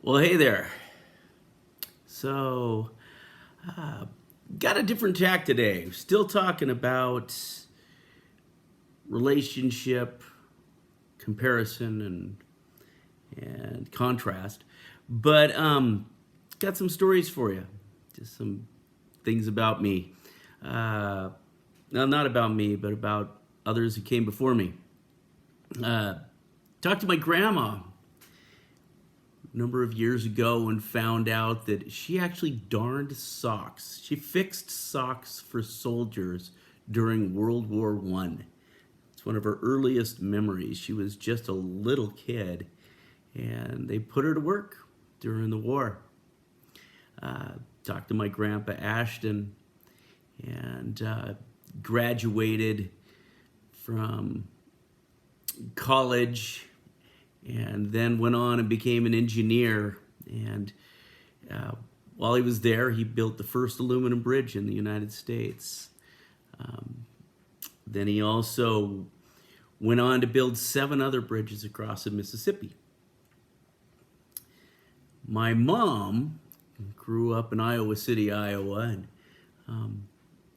Well, hey there. So, uh, got a different tack today. Still talking about relationship comparison and contrast, but got some stories for you. Just some things about me. Uh, no, not about me, but about others who came before me. Uh, Talked to my grandma number of years ago and found out that she actually darned socks. She fixed socks for soldiers during World War One. It's one of her earliest memories. She was just a little kid, and they put her to work during the war. Talked to my grandpa Ashton, and graduated from college and then went on and became an engineer. And uh, while he was there, he built the first aluminum bridge in the United States. Then he also went on to build 7 other bridges across the Mississippi. My mom grew up in Iowa City, Iowa, and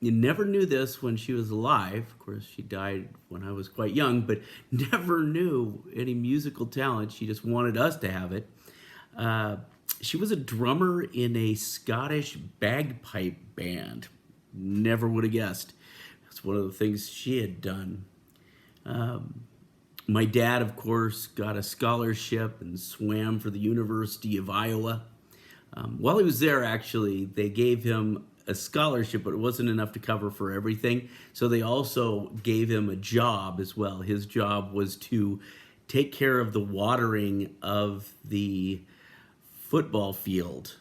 you never knew this when she was alive. Of course, she died when I was quite young, but never knew any musical talent. She just wanted us to have it. Uh, she was a drummer in a Scottish bagpipe band. Never would have guessed. That's one of the things she had done. My dad, of course, got a scholarship and swam for the University of Iowa. While he was there, actually, they gave him a scholarship, but it wasn't enough to cover for everything. So they also gave him a job as well. His job was to take care of the watering of the football field.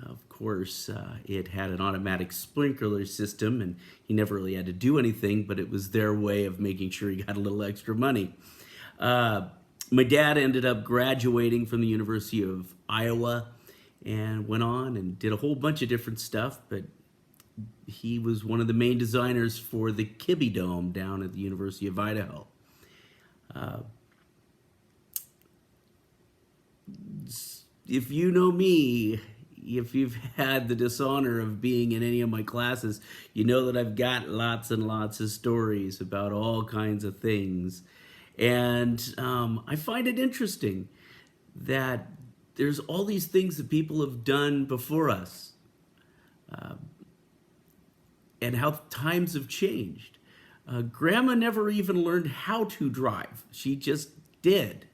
Of course, it had an automatic sprinkler system, and he never really had to do anything, but it was their way of making sure he got a little extra money. My dad ended up graduating from the University of Iowa and went on and did a whole bunch of different stuff, but he was one of the main designers for the Kibbe Dome down at the University of Idaho. If you know me, if you've had the dishonor of being in any of my classes, you know that I've got lots and lots of stories about all kinds of things. And I find it interesting that there's all these things that people have done before us, and how times have changed. Grandma never even learned how to drive. She just did.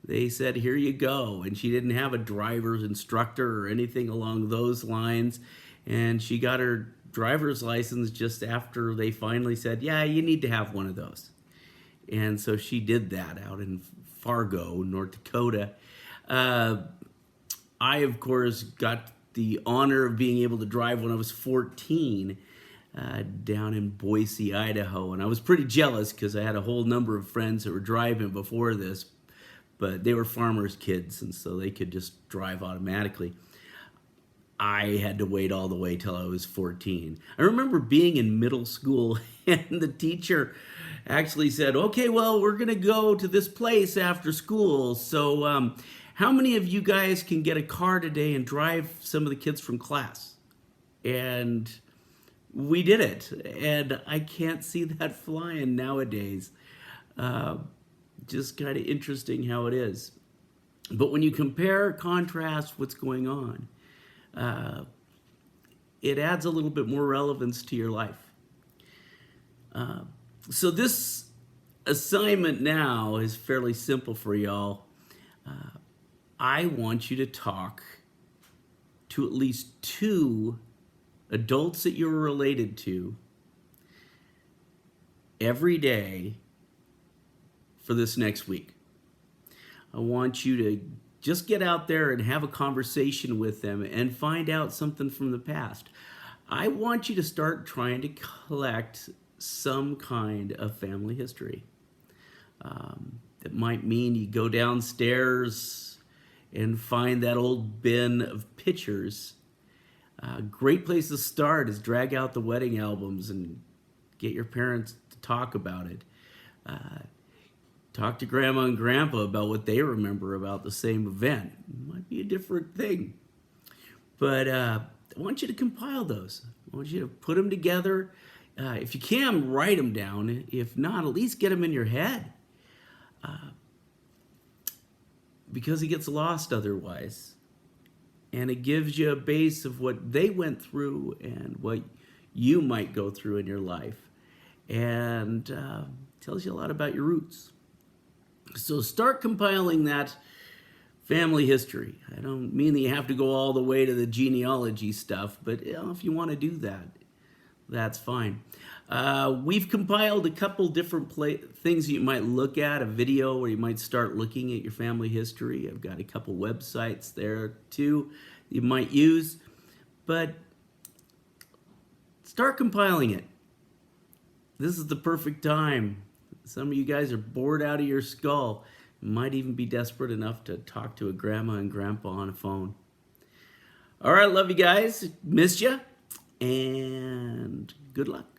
They said, here you go. And she didn't have a driver's instructor or anything along those lines. And she got her driver's license just after they finally said, yeah, you need to have one of those. And so she did that out in Fargo, North Dakota. I, of course, got the honor of being able to drive when I was 14 down in Boise, Idaho. And I was pretty jealous because I had a whole number of friends that were driving before this, but they were farmers' kids, and so they could just drive automatically. I had to wait all the way till I was 14. I remember being in middle school and the teacher actually said, okay, well, we're going to go to this place after school. So how many of you guys can get a car today and drive some of the kids from class? And we did it. And I can't see that flying nowadays. Just kind of interesting how it is. But when you compare, contrast what's going on, it adds a little bit more relevance to your life. So this assignment now is fairly simple for y'all. I want you to talk to at least 2 adults that you're related to every day for this next week. I want you to just get out there and have a conversation with them and find out something from the past. I want you to start trying to collect some kind of family history. It might mean you go downstairs and find that old bin of pictures. Great place to start is drag out the wedding albums and get your parents to talk about it. Talk to grandma and grandpa about what they remember about the same event. It might be different thing. But I want you to compile those. I want you to put them together. If you can, write them down. If not, at least get them in your head. Because it gets lost otherwise. And it gives you a base of what they went through and what you might go through in your life. And tells you a lot about your roots. So start compiling that family history. I don't mean that you have to go all the way to the genealogy stuff, but if you want to do that, that's fine. We've compiled a couple different things you might look at, a video where you might start looking at your family history. I've got a couple websites there too you might use, but start compiling it. This is the perfect time. Some of you guys are bored out of your skull. Might even be desperate enough to talk to a grandma and grandpa on a phone. All right, love you guys. Missed you. And good luck.